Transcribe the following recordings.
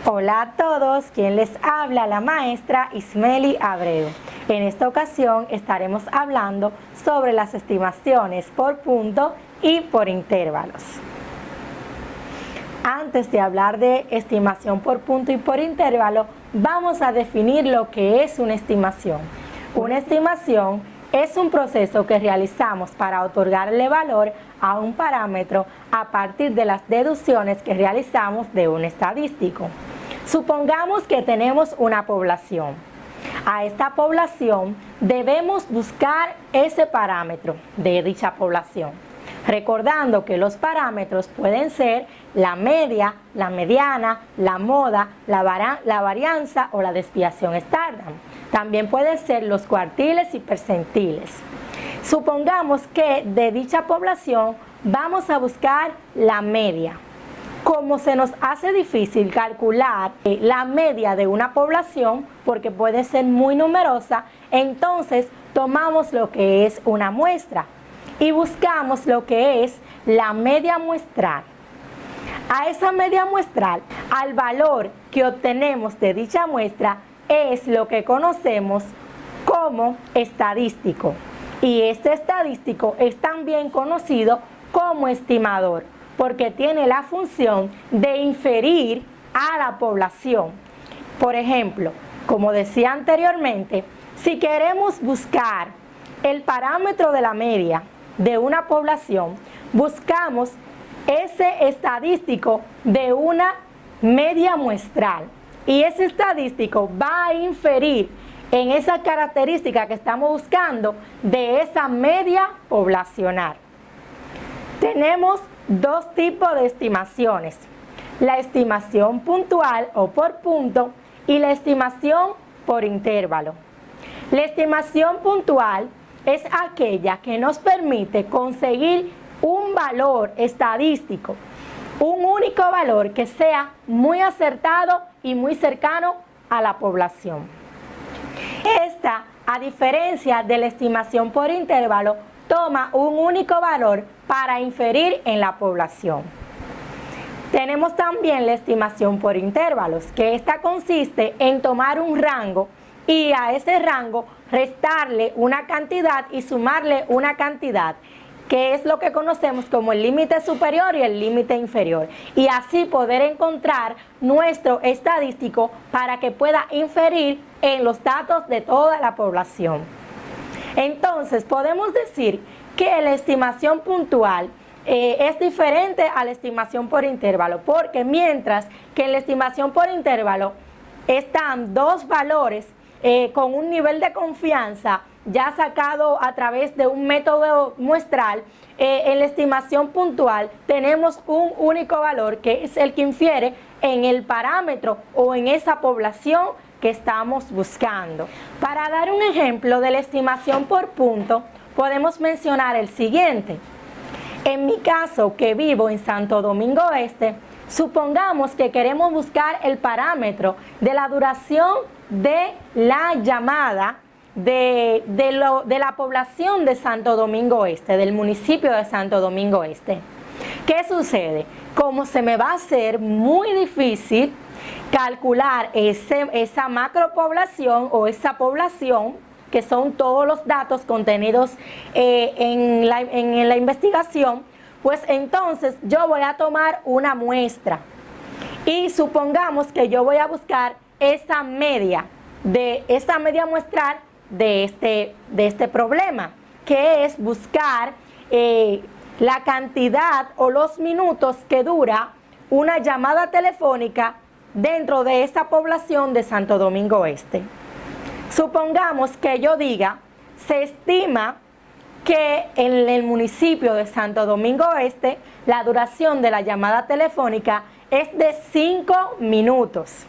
Hola a todos, quien les habla la maestra Ismeli Abreu. En esta ocasión estaremos hablando sobre las estimaciones por punto y por intervalos. Antes de hablar de estimación por punto y por intervalo, vamos a definir lo que es una estimación. Una estimación es un proceso que realizamos para otorgarle valor a un parámetro a partir de las deducciones que realizamos de un estadístico. Supongamos que tenemos una población. A esta población debemos buscar ese parámetro de dicha población, recordando que los parámetros pueden ser la media, la mediana, la moda, la varianza o la desviación estándar. También pueden ser los cuartiles y percentiles. Supongamos que de dicha población vamos a buscar la media. Como se nos hace difícil calcular la media de una población, porque puede ser muy numerosa, entonces tomamos lo que es una muestra y buscamos lo que es la media muestral. A esa media muestral, al valor que obtenemos de dicha muestra, es lo que conocemos como estadístico. Y este estadístico es también conocido como estimador, porque tiene la función de inferir a la población. Por ejemplo, como decía anteriormente, si queremos buscar el parámetro de la media de una población, buscamos ese estadístico de una media muestral. Y ese estadístico va a inferir en esa característica que estamos buscando de esa media poblacional. Tenemos dos tipos de estimaciones: la estimación puntual o por punto y la estimación por intervalo. La estimación puntual es aquella que nos permite conseguir un valor estadístico, un único valor que sea muy acertado y muy cercano a la población. Esta, a diferencia de la estimación por intervalo, toma un único valor para inferir en la población. Tenemos también la estimación por intervalos, que esta consiste en tomar un rango y a ese rango restarle una cantidad y sumarle una cantidad, que es lo que conocemos como el límite superior y el límite inferior, y así poder encontrar nuestro estadístico para que pueda inferir en los datos de toda la población. Entonces, podemos decir que la estimación puntual es diferente a la estimación por intervalo, porque mientras que en la estimación por intervalo están dos valores con un nivel de confianza ya sacado a través de un método muestral, en la estimación puntual tenemos un único valor que es el que infiere en el parámetro o en esa población que estamos buscando. Para dar un ejemplo de la estimación por punto, podemos mencionar el siguiente. En mi caso, que vivo en Santo Domingo Este, supongamos que queremos buscar el parámetro de la duración de la llamada de la población de Santo Domingo Este, del municipio de Santo Domingo Este. ¿Qué sucede? Como se me va a hacer muy difícil calcular esa macropoblación o esa población, que son todos los datos contenidos en la investigación, pues entonces yo voy a tomar una muestra y supongamos que yo voy a buscar esa media muestral de este problema, que es buscar la cantidad o los minutos que dura una llamada telefónica dentro de esa población de Santo Domingo Este. Supongamos que yo diga, se estima que en el municipio de Santo Domingo Este la duración de la llamada telefónica es de 5 minutos.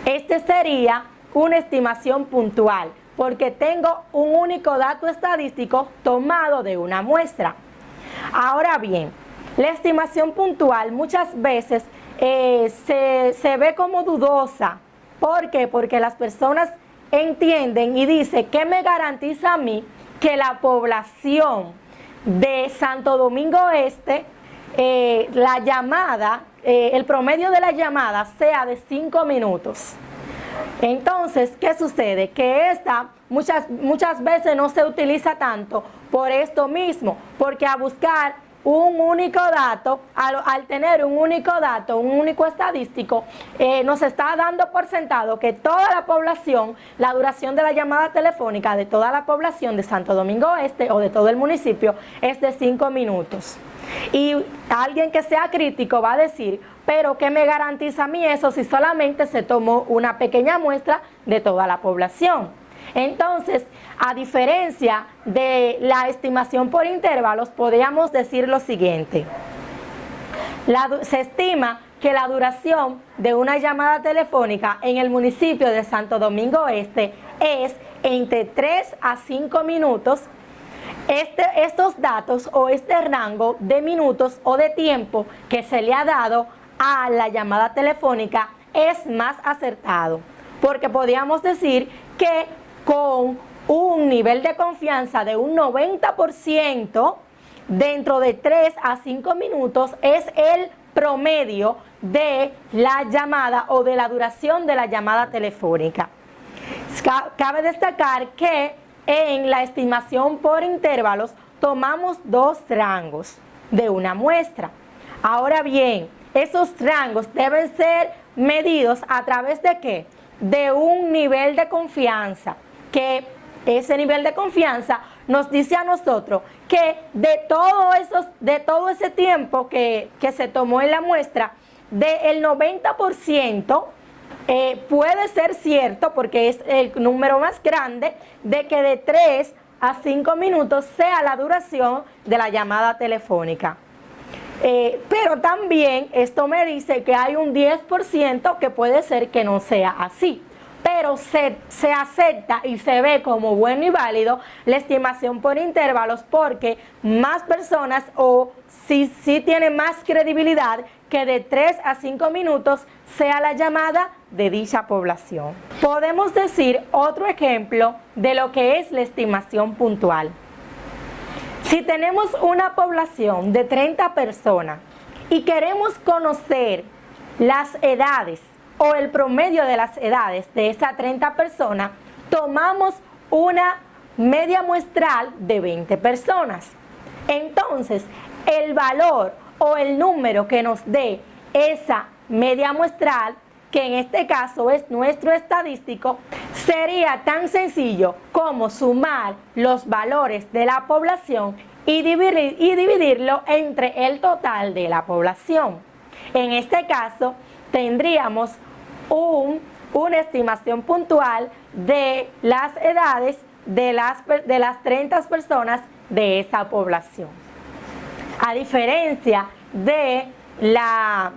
Este sería una estimación puntual, porque tengo un único dato estadístico tomado de una muestra. Ahora bien, la estimación puntual muchas veces se ve como dudosa. ¿Por qué? Porque las personas entienden y dicen, ¿qué me garantiza a mí que la población de Santo Domingo Este, la llamada el promedio de la llamada sea de 5 minutos. Entonces, ¿qué sucede? Que esta muchas veces no se utiliza tanto por esto mismo, porque a buscar un único dato, al tener un único dato, un único estadístico, nos está dando por sentado que toda la población, la duración de la llamada telefónica de toda la población de Santo Domingo Este o de todo el municipio es de 5 minutos. Y alguien que sea crítico va a decir, pero ¿qué me garantiza a mí eso si solamente se tomó una pequeña muestra de toda la población? Entonces, a diferencia de la estimación por intervalos, podríamos decir lo siguiente. Se estima que la duración de una llamada telefónica en el municipio de Santo Domingo Este es entre 3 a 5 minutos. Estos datos o este rango de minutos o de tiempo que se le ha dado a la llamada telefónica es más acertado, porque podríamos decir que con un nivel de confianza de un 90%, dentro de 3 a 5 minutos es el promedio de la llamada o de la duración de la llamada telefónica. Cabe destacar que en la estimación por intervalos tomamos 2 rangos de una muestra. Ahora bien, esos rangos deben ser medidos a través de ¿qué? De un nivel de confianza, que ese nivel de confianza nos dice a nosotros que de todo ese tiempo que se tomó en la muestra, del 90%, puede ser cierto, porque es el número más grande, de que de 3 a 5 minutos sea la duración de la llamada telefónica. Pero también esto me dice que hay un 10% que puede ser que no sea así. Pero se acepta y se ve como bueno y válido la estimación por intervalos, porque más personas o sí tiene más credibilidad que de 3 a 5 minutos sea la llamada de dicha población. Podemos decir otro ejemplo de lo que es la estimación puntual. Si tenemos una población de 30 personas y queremos conocer las edades o el promedio de las edades de esas 30 personas, tomamos una media muestral de 20 personas. Entonces, el valor o el número que nos dé esa media muestral, que en este caso es nuestro estadístico, sería tan sencillo como sumar los valores de la población y dividirlo entre el total de la población. En este caso, tendríamos una estimación puntual de las edades de las 30 personas de esa población. A diferencia de la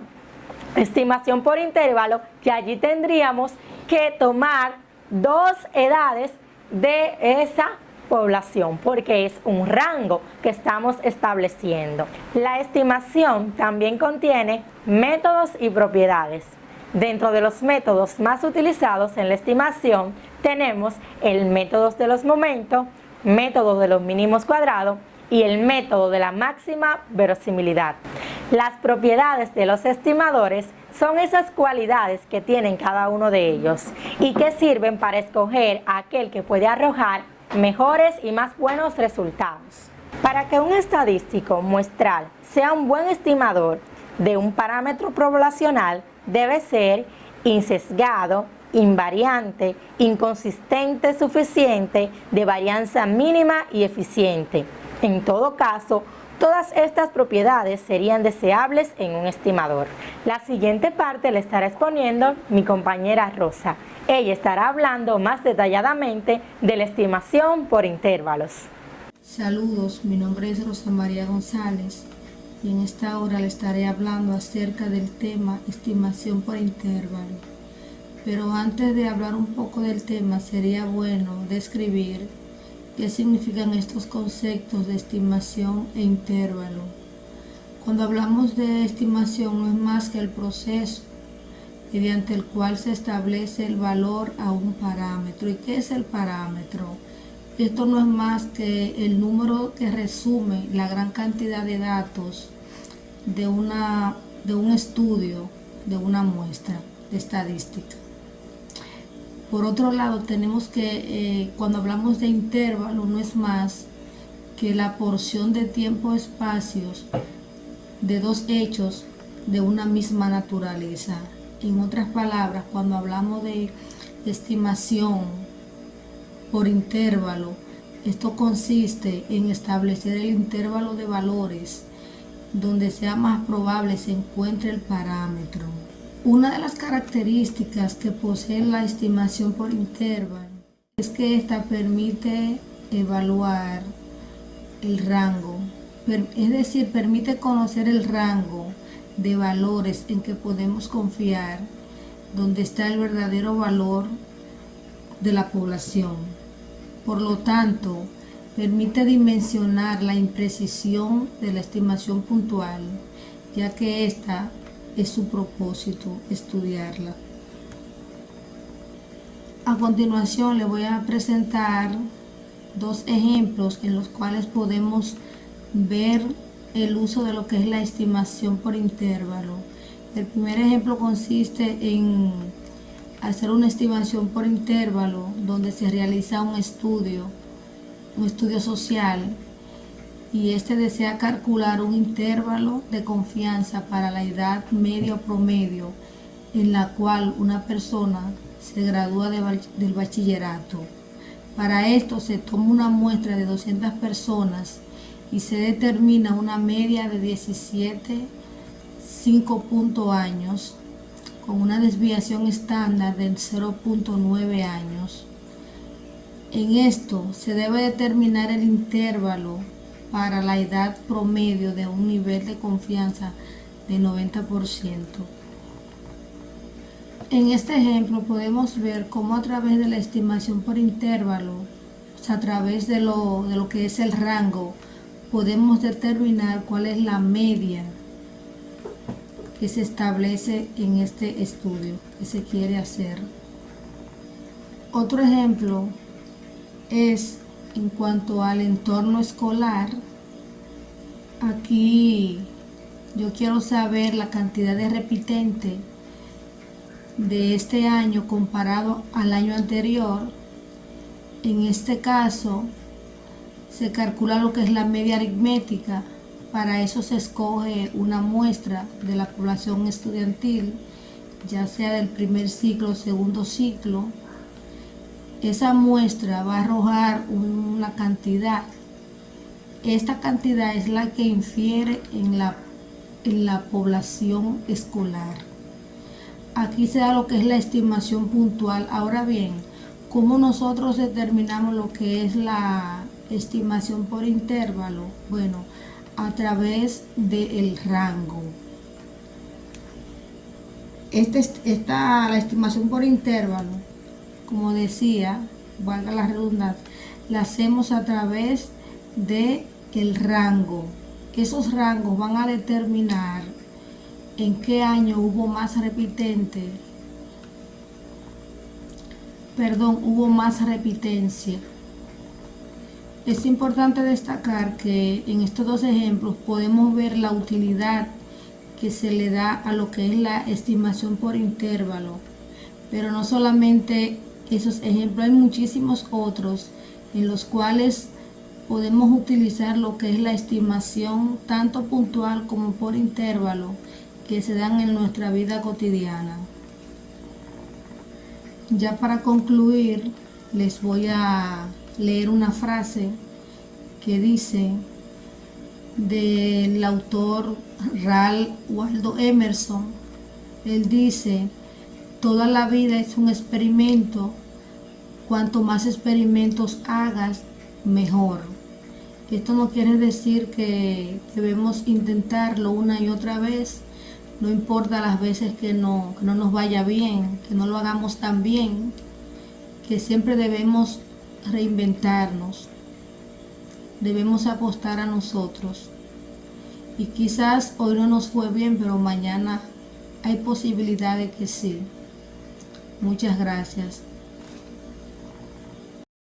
estimación por intervalo, que allí tendríamos que tomar 2 edades de esa población, porque es un rango que estamos estableciendo. La estimación también contiene métodos y propiedades. Dentro de los métodos más utilizados en la estimación tenemos el método de los momentos, método de los mínimos cuadrados y el método de la máxima verosimilidad. Las propiedades de los estimadores son esas cualidades que tienen cada uno de ellos y que sirven para escoger a aquel que puede arrojar mejores y más buenos resultados. Para que un estadístico muestral sea un buen estimador de un parámetro poblacional, debe ser insesgado, invariante, inconsistente, suficiente, de varianza mínima y eficiente. En todo caso, todas estas propiedades serían deseables en un estimador. La siguiente parte la estará exponiendo mi compañera Rosa. Ella estará hablando más detalladamente de la estimación por intervalos. Saludos, mi nombre es Rosa María González y en esta hora le estaré hablando acerca del tema estimación por intervalo. Pero antes de hablar un poco del tema, sería bueno describir qué significan estos conceptos de estimación e intervalo. Cuando hablamos de estimación, no es más que el proceso mediante el cual se establece el valor a un parámetro. ¿Y qué es el parámetro? Esto no es más que el número que resume la gran cantidad de datos de una de un estudio de una muestra de estadística. Por otro lado, tenemos que cuando hablamos de intervalo no es más que la porción de tiempo-espacios de dos hechos de una misma naturaleza. En otras palabras, cuando hablamos de estimación por intervalo, esto consiste en establecer el intervalo de valores donde sea más probable se encuentre el parámetro. Una de las características que posee la estimación por intervalo es que ésta permite evaluar el rango, es decir, permite conocer el rango de valores en que podemos confiar, donde está el verdadero valor de la población. Por lo tanto, permite dimensionar la imprecisión de la estimación puntual, ya que esta es su propósito, estudiarla. A continuación le voy a presentar dos ejemplos en los cuales podemos ver el uso de lo que es la estimación por intervalo. El primer ejemplo consiste en hacer una estimación por intervalo donde se realiza un estudio social, y este desea calcular un intervalo de confianza para la edad media o promedio en la cual una persona se gradúa del bachillerato. Para esto se toma una muestra de 200 personas y se determina una media de 17,5 años con una desviación estándar de 0,9 años. En esto se debe determinar el intervalo para la edad promedio de un nivel de confianza de 90%. En este ejemplo podemos ver cómo a través de la estimación por intervalo, o sea, a través de lo que es el rango, podemos determinar cuál es la media que se establece en este estudio que se quiere hacer. Otro ejemplo es en cuanto al entorno escolar. Aquí yo quiero saber la cantidad de repitentes de este año comparado al año anterior. En este caso se calcula lo que es la media aritmética. Para eso se escoge una muestra de la población estudiantil, ya sea del primer ciclo o segundo ciclo. Esa muestra va a arrojar una cantidad. Esta cantidad es la que infiere en la población escolar. Aquí se da lo que es la estimación puntual. Ahora bien, ¿cómo nosotros determinamos lo que es la estimación por intervalo? Bueno, a través del rango. La estimación por intervalo, como decía, valga la redundancia, la hacemos a través del rango. Esos rangos van a determinar en qué año hubo más repitencia. Es importante destacar que en estos dos ejemplos podemos ver la utilidad que se le da a lo que es la estimación por intervalo. Pero no solamente esos ejemplos, hay muchísimos otros en los cuales podemos utilizar lo que es la estimación tanto puntual como por intervalo que se dan en nuestra vida cotidiana. Ya para concluir, les voy a leer una frase que dice del autor Ralph Waldo Emerson. Él dice: toda la vida es un experimento, cuanto más experimentos hagas, mejor. Esto no quiere decir que debemos intentarlo una y otra vez, no importa las veces que no nos vaya bien, que no lo hagamos tan bien, que siempre debemos reinventarnos, debemos apostar a nosotros. Y quizás hoy no nos fue bien, pero mañana hay posibilidad de que sí. Muchas gracias.